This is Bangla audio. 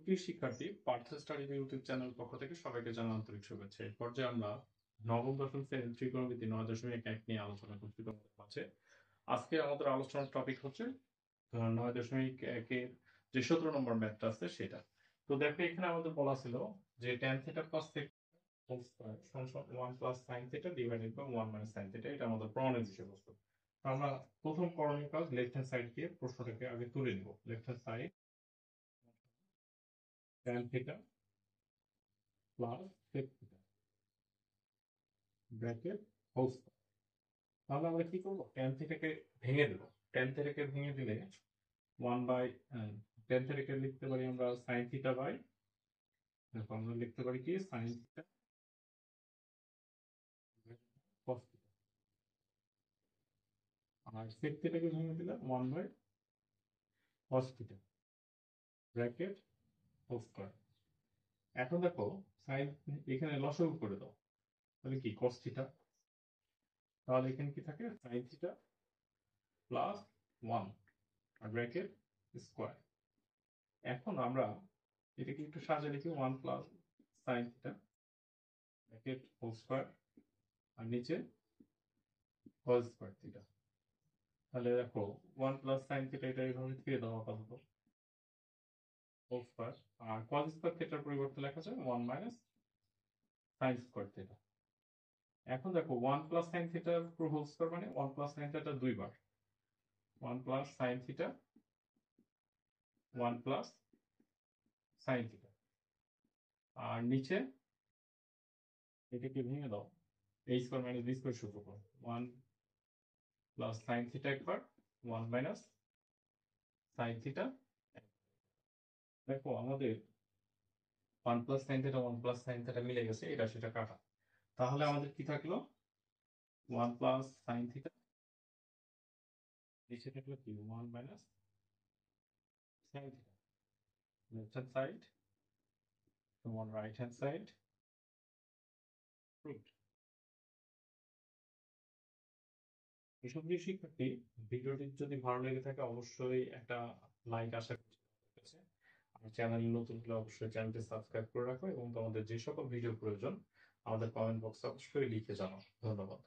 সুপ্রিয় শিক্ষার্থী, পার্থ স্টাডি ইউটিউব চ্যানেল পক্ষ থেকে সবাইকে জানাই আন্তরিক শুভেচ্ছা। এই পর্যায়ে আমরা নবম দশম শ্রেণীর ত্রিকোণমিতি 9.1 নিয়ে আলোচনা করছি তোমাদের মাঝে। আজকে আমাদের আলোচনার টপিক হচ্ছে 9.1 এর যে 17 নম্বর ম্যাথটা আছে সেটা। তো দেখো এখানে আমাদের বলা ছিল যে tan theta plus theta whole square সমান 1 plus sin theta divided by 1 minus sin theta, এটা আমাদের প্রমাণের বিষয়বস্তু। তো আমরা প্রথম করণীয় কাজ লেফট হ্যান্ড সাইডকে প্রশ্নটাকে আগে তুলে নিব। Left hand side tan theta plus sec theta bracket whole square. তাহলে আমরা কি করবো, tan থিটাকে ভেঙে দেবো। tan থিটাকে ভেঙে দিলে 1 বাই tan থিটাকে লিখতে পারি আমরা sin থিটা বাই, দেখো আমরা লিখতে পারি কি sin থিটা cos থিটা, আর sec থিটাকে ভেঙে দিলে 1 by cos theta bracket whole square. এখন দেখো sin, এখানে লসাগু করে দাও, তাহলে কি cos থিটা, তাহলে এখানে কি থাকে sin থিটা প্লাস 1 আর ব্র্যাকেট স্কয়ার। এখন আমরা এটাকে একটু সাজিয়ে লিখি 1 plus sin theta bracket whole square আর নিচে cos স্কয়ার থিটা। তাহলে দেখো 1 প্লাস sin থিটা এটা এইভাবে দিয়ে দাও আপাতত হোল স্কয়ার, আর cos স্কয়ার থিটার পরিবর্তে লেখা যায় 1 মাইনাস sin স্কয়ার থিটা। এখন দেখো 1 প্লাস sin থিটার পুরো হোল স্কয়ার মানে 1 প্লাস sin থিটা দুইবার, 1 plus sin theta 1 plus sin theta, আর নিচে এটাকে ভেঙে দাও a square minus b square সূত্র করো, 1 প্লাস sin থিটা একবার 1 মাইনাস sin থিটা। দেখো আমাদের 1 plus sin theta 1 plus sin theta মিলে গেছে, এটা সেটা কাটা। তাহলে আমাদের কি থাকলো 1 প্লাস sin থিটা, নিচে থাকলো কি 1 minus sin theta. Left hand side সমান রাইট হ্যান্ড সাইড রুট। এসব দিয়ে শিক্ষার্থী, ভিডিওটি যদি ভালো লেগে থাকে অবশ্যই একটা লাইক আশা করছি। আর চ্যানেলে নতুন হলে অবশ্যই চ্যানেলটি সাবস্ক্রাইব করে রাখো এবং তোমাদের যে সকল ভিডিও প্রয়োজন আমাদের কমেন্ট বক্সে অবশ্যই লিখে জানাও। ধন্যবাদ।